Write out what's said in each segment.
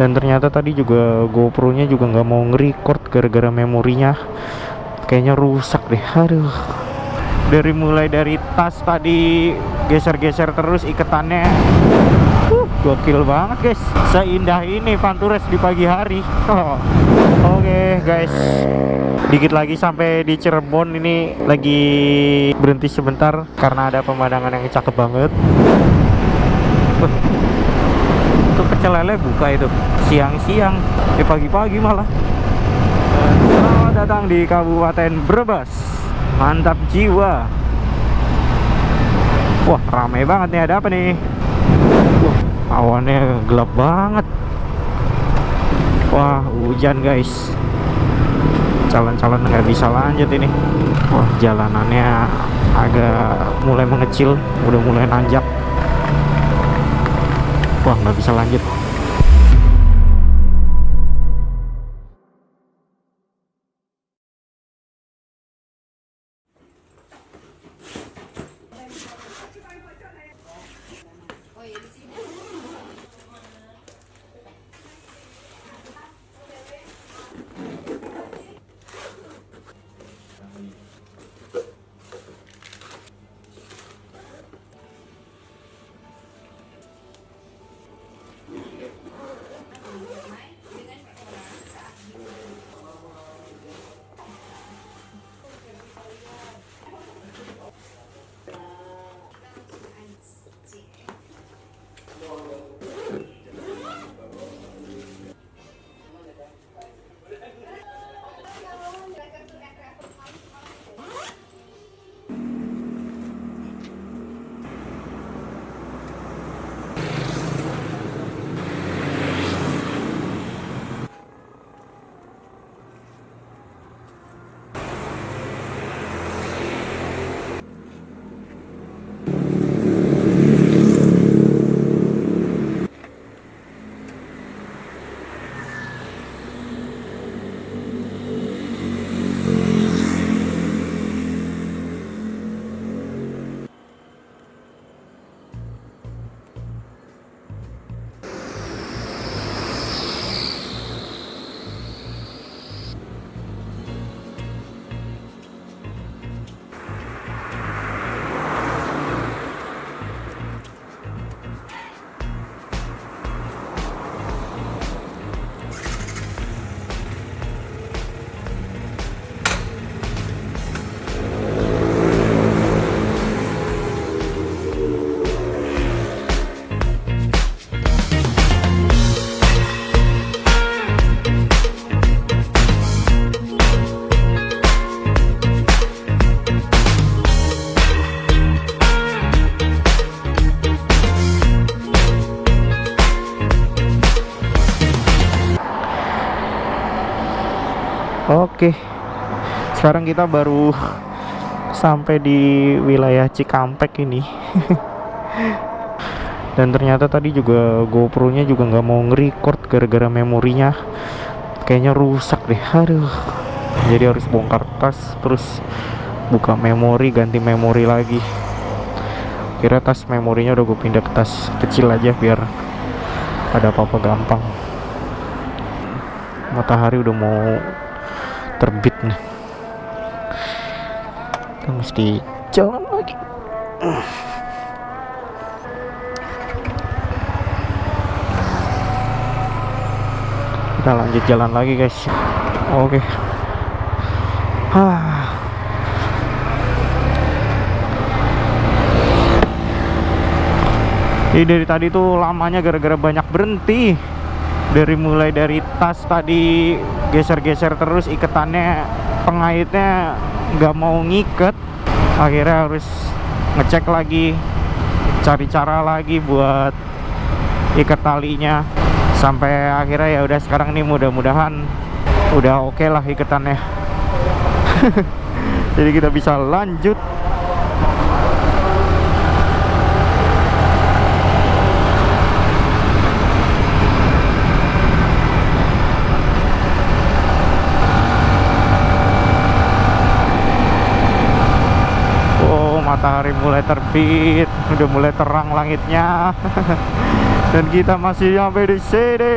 Dan ternyata tadi juga GoPro-nya juga nggak mau nge-record gara-gara memorinya kayaknya rusak deh. Aduh, mulai dari tas tadi geser-geser terus iketannya. Gokil banget guys, seindah ini Pantures di pagi hari. Oke guys, dikit lagi sampai di Cirebon. Ini lagi berhenti sebentar karena ada pemandangan yang cakep banget. Itu Pecel Lele buka itu siang-siang, pagi-pagi malah. Selamat datang di Kabupaten Brebes, mantap jiwa. Wah, ramai banget nih, ada apa nih? Wah, awannya gelap banget. Wah, hujan guys. Calon-calon nggak bisa lanjut ini. Wah, jalanannya agak mulai mengecil, udah mulai nanjak. Wah, nggak bisa lanjut. Oke, sekarang kita baru sampai di wilayah Cikampek ini. Dan ternyata tadi juga GoPro-nya juga nggak mau nge-record gara-gara memorinya kayaknya rusak deh. Aduh, jadi harus bongkar tas terus buka memori, ganti memori lagi. Kira tas memorinya udah gue pindah ke tas kecil aja biar ada apa-apa gampang. Matahari udah mau terbit nih, kita mesti jalan lagi. Kita lanjut jalan lagi guys. Oke. Ini dari tadi tuh lamanya gara-gara banyak berhenti. Mulai dari tas tadi geser-geser terus iketannya, pengaitnya nggak mau ngiket. Akhirnya harus ngecek lagi, cari cara lagi buat ikat talinya. Sampai akhirnya ya udah, sekarang nih mudah-mudahan udah oke lah iketannya. Jadi kita bisa lanjut. Matahari mulai terbit, udah mulai terang langitnya. Dan kita masih sampai di sini.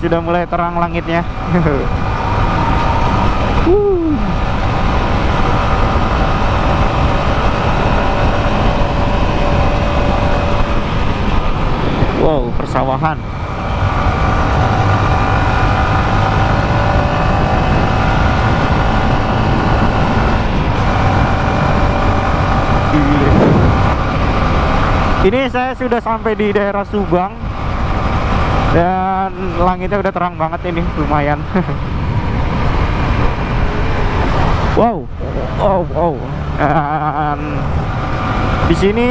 sudah mulai terang langitnya. Wow, persawahan. Ini saya sudah sampai di daerah Subang dan langitnya udah terang banget ini, lumayan. Wow, wow, wow. Dan di sini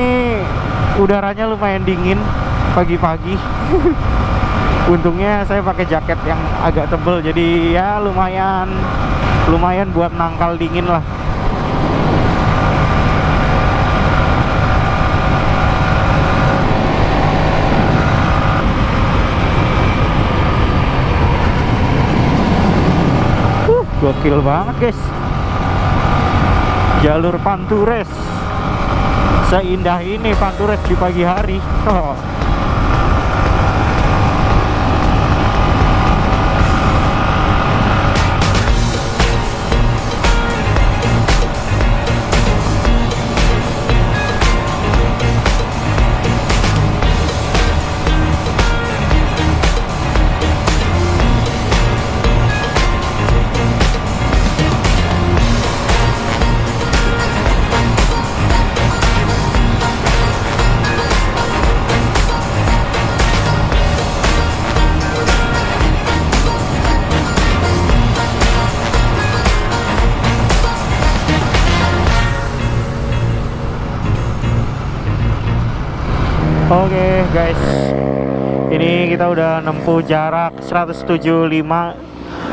udaranya lumayan dingin pagi-pagi. Untungnya saya pakai jaket yang agak tebel, jadi ya lumayan buat nangkal dingin lah. Gokil banget guys. Jalur Pantures, seindah ini Pantures di pagi hari. Oke guys, ini kita udah nempuh jarak 175,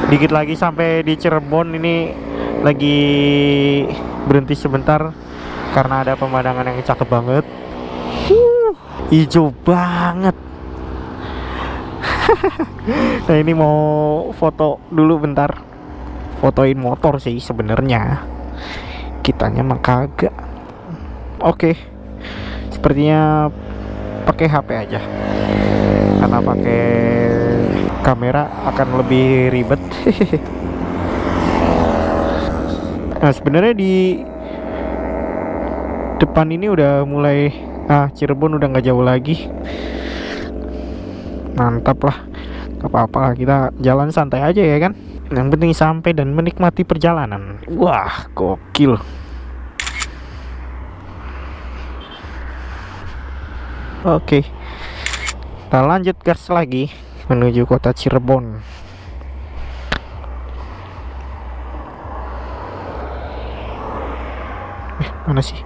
dikit lagi sampai di Cirebon. Ini lagi berhenti sebentar karena ada pemandangan yang cakep banget. Hijau banget. Nah ini mau foto dulu bentar, fotoin motor sih sebenarnya, kitanya mah kagak. Oke, sepertinya pakai HP aja karena pakai kamera akan lebih ribet. Nah sebenarnya di depan ini udah mulai Cirebon udah nggak jauh lagi. Mantap lah, nggak apa-apa, kita jalan santai aja ya kan, yang penting sampai dan menikmati perjalanan. Wah gokil. Oke, kita lanjut gas lagi menuju kota Cirebon. Mana sih?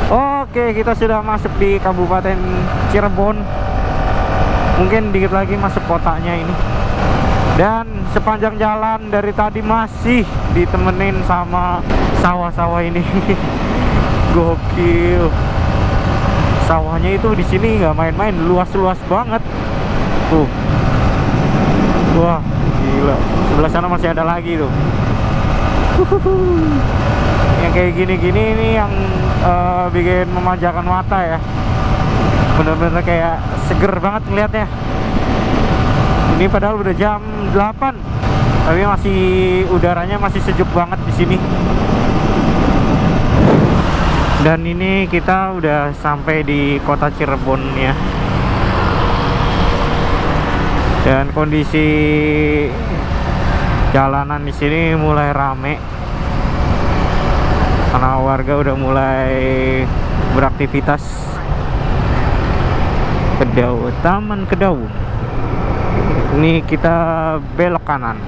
Oke, kita sudah masuk di Kabupaten Cirebon. Mungkin dikit lagi masuk kotanya ini. Dan sepanjang jalan dari tadi masih ditemenin sama sawah-sawah ini. Gokil. Sawahnya itu di sini nggak main-main, luas-luas banget. Tuh. Wah, gila. Sebelah sana masih ada lagi tuh. Yang kayak gini-gini ini yang bikin memanjakan mata ya. Bener-bener kayak seger banget ngeliatnya. Ini padahal udah jam 8, tapi masih udaranya masih sejuk banget di sini. Dan ini kita udah sampai di kota Cirebon ya. Dan kondisi jalanan di sini mulai rame karena warga udah mulai beraktivitas. Taman Kedau. Ini kita belok kanan.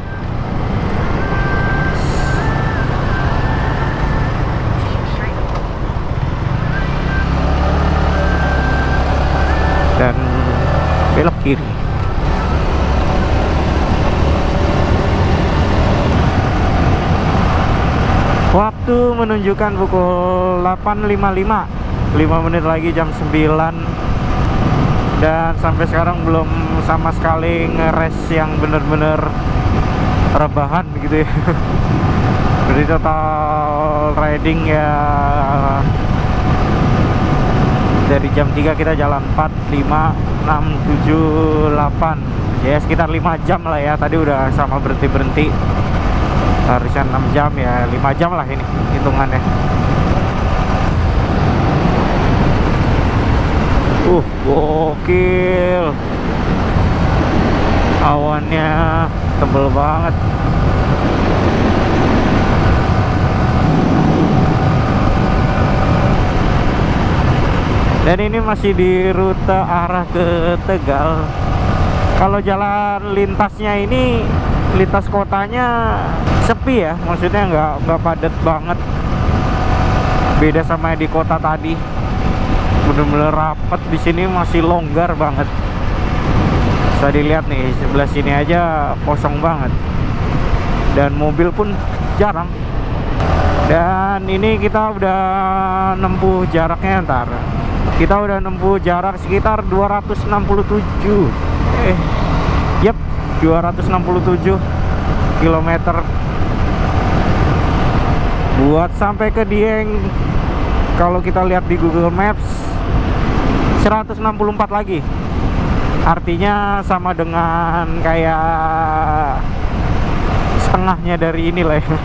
Dan belok kiri. Waktu menunjukkan pukul 8.55, 5 menit lagi jam 9. Dan sampai sekarang belum sama sekali ngeres yang bener-bener rebahan gitu ya. Jadi total riding ya Dari jam 3 kita jalan 4, 5, 6, 7, 8. Ya sekitar 5 jam lah ya. Tadi udah sama berhenti-berhenti. Harusnya 6 jam ya, 5 jam lah ini hitungannya. Gokil. Awannya tebel banget. Dan ini masih di rute arah ke Tegal. Kalau jalan lintasnya ini, lintas kotanya sepi ya, maksudnya nggak padat banget. Beda sama di kota tadi, bener-bener rapat. Di sini masih longgar banget. Bisa dilihat nih, sebelah sini aja kosong banget. Dan mobil pun jarang. Dan ini kita udah nempuh jaraknya ntar. Kita udah nempuh jarak sekitar 267. Yep, 267 km. Buat sampai ke Dieng, kalau kita lihat di Google Maps 164 lagi. Artinya sama dengan kayak setengahnya dari ini lah ya.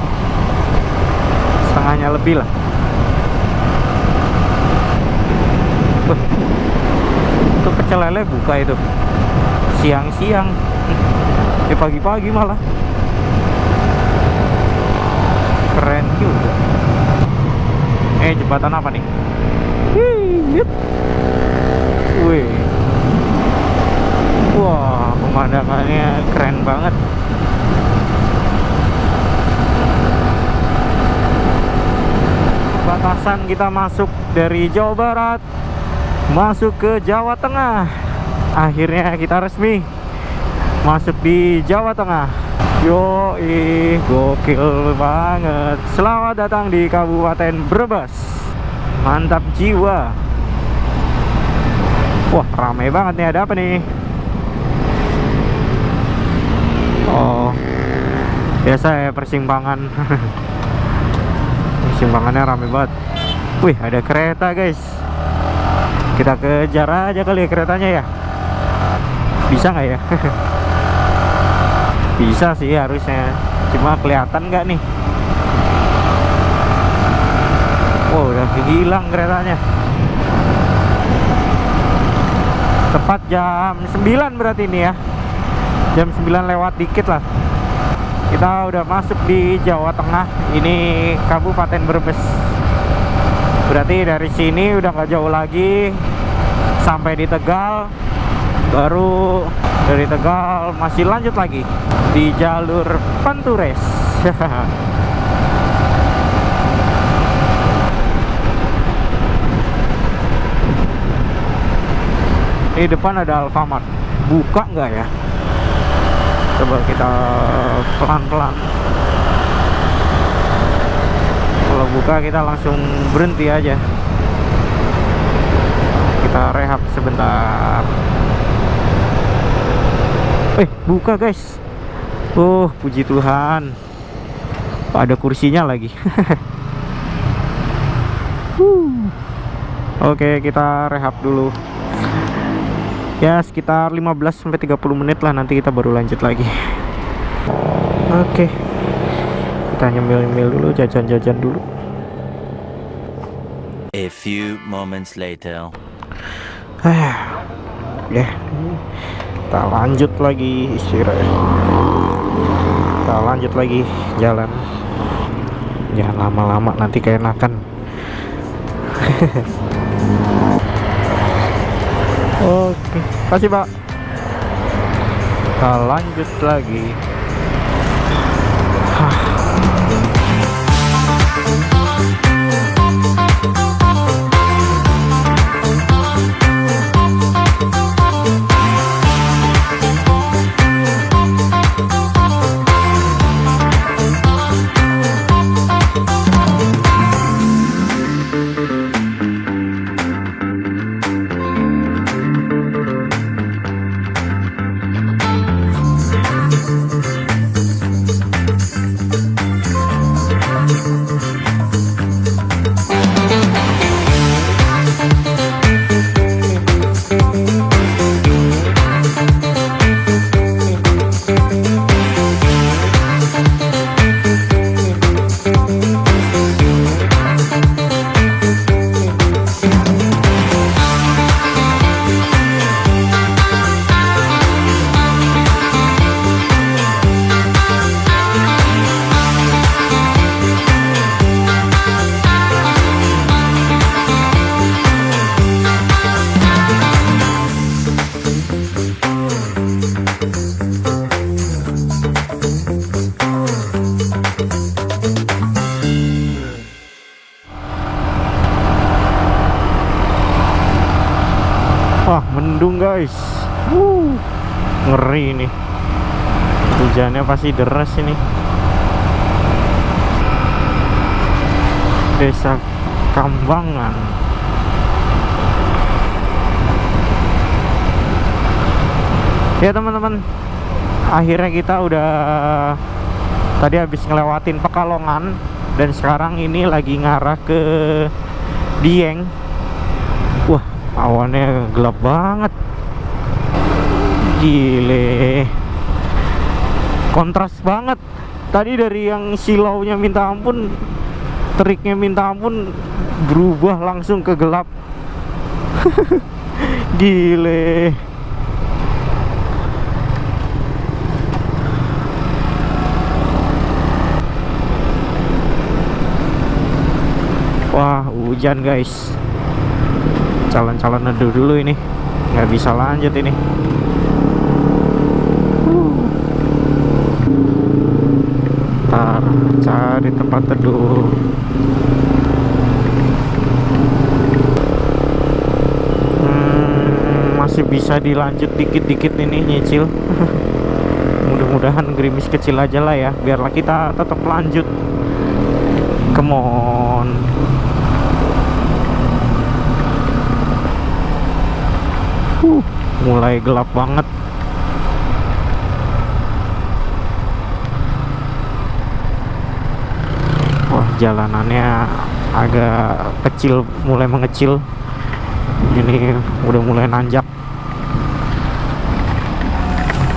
Setengahnya lebih lah. Itu pecel lele buka itu siang-siang. Pagi-pagi malah. Keren juga. Jembatan apa nih? Wih. Wah, pemandangannya keren banget. Batasan kita masuk dari Jawa Barat masuk ke Jawa Tengah. Akhirnya kita resmi masuk di Jawa Tengah. Yoi, gokil banget. Selamat datang di Kabupaten Brebes. Mantap jiwa. Wah, ramai banget nih. Ada apa nih? Oh, biasa ya persimpangan. Persimpangannya ramai banget. Wih, ada kereta guys. Kita kejar aja kali ya keretanya ya. Bisa nggak ya? Bisa sih harusnya. Cuma kelihatan nggak nih? Wow, udah hilang keretanya. Tepat jam 9 berarti ini ya. Jam 9 lewat dikit lah. Kita udah masuk di Jawa Tengah. Ini Kabupaten Brebes. Berarti dari sini udah nggak jauh lagi sampai di Tegal. Baru dari Tegal masih lanjut lagi di jalur Pantures. Di depan ada Alfamart. Buka nggak ya? Coba kita pelan-pelan. Kalau buka kita langsung berhenti aja. Kita rehab sebentar. Buka guys. Oh, puji Tuhan. Ada kursinya lagi. Oke, kita rehab dulu. Ya, sekitar 15-30 menit lah, nanti kita baru lanjut lagi. Oke. Kita nyemil-nyemil dulu, jajan-jajan dulu. A few moments later. Ya. Kita lanjut lagi istirahat. Kita lanjut lagi jalan. Jangan lama-lama nanti keenakan. Oke, kasih Pak. Kita lanjut lagi. ngeri ini. Hujannya pasti deras ini. Desa Kambangan. Ya teman-teman, akhirnya kita udah tadi habis ngelewatin Pekalongan dan sekarang ini lagi ngarah ke Dieng. Wah, awannya gelap banget. Gile. Kontras banget. Tadi dari yang silaunya minta ampun, teriknya minta ampun, berubah langsung ke gelap. Gile. Wah, hujan guys. Calon-calon neduh dulu ini, nggak bisa lanjut ini. Ntar cari tempat teduh. Masih bisa dilanjut dikit-dikit ini nyicil. Mudah-mudahan gerimis kecil aja lah ya, biarlah kita tetap lanjut. Come on. Mulai gelap banget. Wah, jalanannya agak kecil, mulai mengecil. Ini udah mulai nanjak.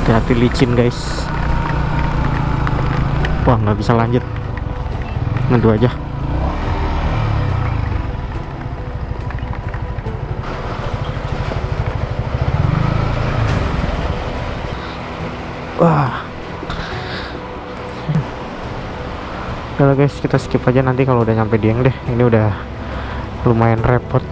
Hati-hati licin guys. Wah, nggak bisa lanjut. Ngedu aja. Wah. Udah guys, kita skip aja, nanti kalau udah nyampe Dieng deh. Ini udah lumayan repot.